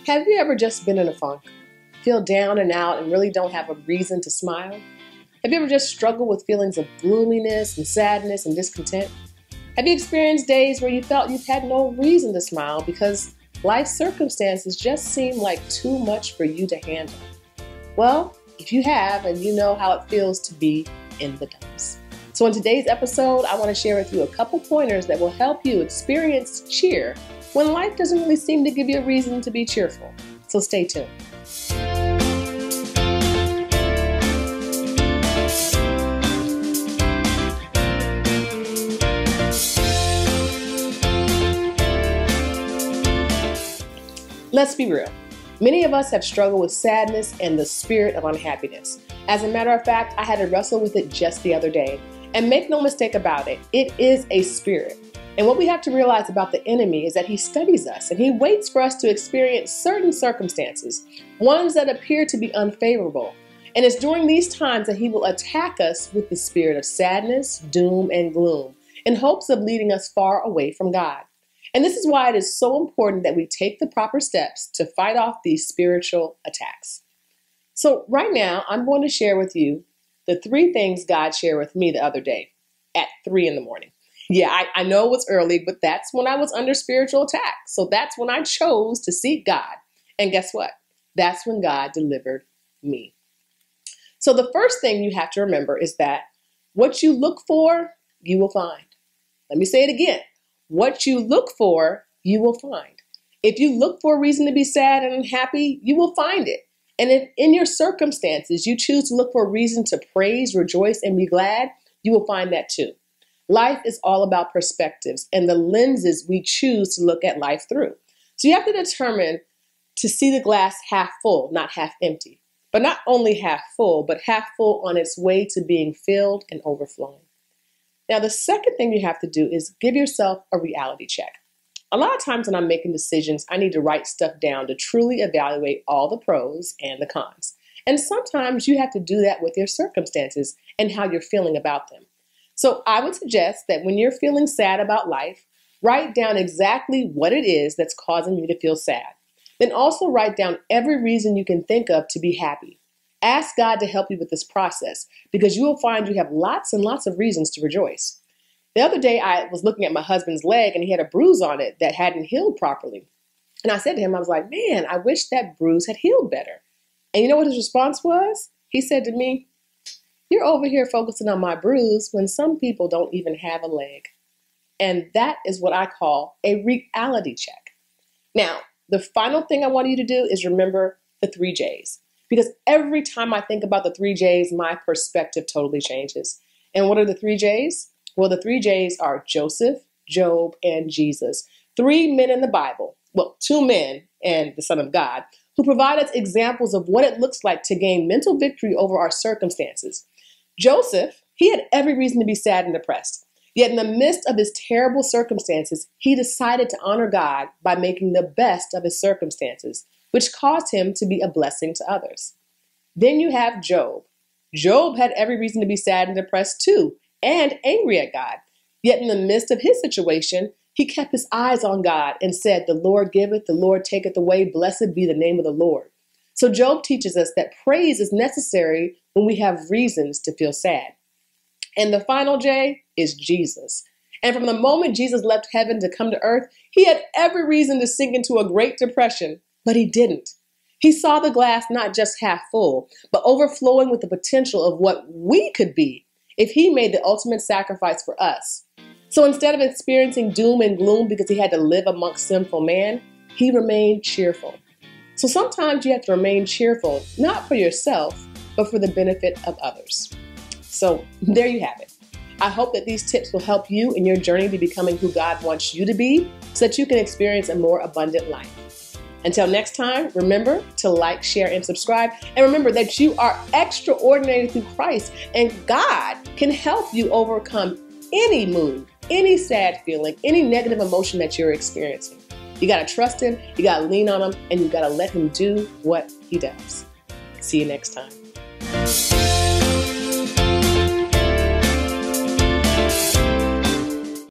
Have you ever just been in a funk? Feel down and out and really don't have a reason to smile? Have you ever just struggled with feelings of gloominess and sadness and discontent? Have you experienced days where you felt you've had no reason to smile because life circumstances just seem like too much for you to handle? Well, if you have, and you know how it feels to be in the dumps. So in today's episode, I want to share with you a couple pointers that will help you experience cheer when life doesn't really seem to give you a reason to be cheerful. So stay tuned. Let's be real. Many of us have struggled with sadness and the spirit of unhappiness. As a matter of fact, I had to wrestle with it just the other day. And make no mistake about it, it is a spirit. And what we have to realize about the enemy is that he studies us and he waits for us to experience certain circumstances, ones that appear to be unfavorable. And it's during these times that he will attack us with the spirit of sadness, doom, and gloom in hopes of leading us far away from God. And this is why it is so important that we take the proper steps to fight off these spiritual attacks. So right now, I'm going to share with you the 3 things God shared with me the other day at 3 a.m. Yeah, I know it was early, but that's when I was under spiritual attack. So that's when I chose to seek God. And guess what? That's when God delivered me. So the first thing you have to remember is that what you look for, you will find. Let me say it again. What you look for, you will find. If you look for a reason to be sad and unhappy, you will find it. And if in your circumstances you choose to look for a reason to praise, rejoice, and be glad, you will find that too. Life is all about perspectives and the lenses we choose to look at life through. So you have to determine to see the glass half full, not half empty. But not only half full, but half full on its way to being filled and overflowing. Now, the second thing you have to do is give yourself a reality check. A lot of times when I'm making decisions, I need to write stuff down to truly evaluate all the pros and the cons. And sometimes you have to do that with your circumstances and how you're feeling about them. So I would suggest that when you're feeling sad about life, write down exactly what it is that's causing you to feel sad. Then also write down every reason you can think of to be happy. Ask God to help you with this process because you will find you have lots and lots of reasons to rejoice. The other day I was looking at my husband's leg and he had a bruise on it that hadn't healed properly. And I said to him, I was like, man, I wish that bruise had healed better. And you know what his response was? He said to me, you're over here focusing on my bruise when some people don't even have a leg. And that is what I call a reality check. Now, the final thing I want you to do is remember the 3 J's. Because every time I think about the 3 J's, my perspective totally changes. And what are the 3 J's? Well, the 3 J's are Joseph, Job, and Jesus. 3 men in the Bible. Well, 2 men and the Son of God who provide us examples of what it looks like to gain mental victory over our circumstances. Joseph, he had every reason to be sad and depressed. Yet in the midst of his terrible circumstances, he decided to honor God by making the best of his circumstances, which caused him to be a blessing to others. Then you have Job. Job had every reason to be sad and depressed too, and angry at God. Yet in the midst of his situation, he kept his eyes on God and said, the Lord giveth, the Lord taketh away, blessed be the name of the Lord. So Job teaches us that praise is necessary when we have reasons to feel sad. And the final J is Jesus. And from the moment Jesus left heaven to come to earth, he had every reason to sink into a great depression, but he didn't. He saw the glass not just half full, but overflowing with the potential of what we could be if he made the ultimate sacrifice for us. So instead of experiencing doom and gloom because he had to live amongst sinful man, he remained cheerful. So sometimes you have to remain cheerful, not for yourself, but for the benefit of others. So there you have it. I hope that these tips will help you in your journey to becoming who God wants you to be so that you can experience a more abundant life. Until next time, remember to like, share, and subscribe. And remember that you are extraordinary through Christ, and God can help you overcome any mood, any sad feeling, any negative emotion that you're experiencing. You got to trust him, you got to lean on him, and you got to let him do what he does. See you next time.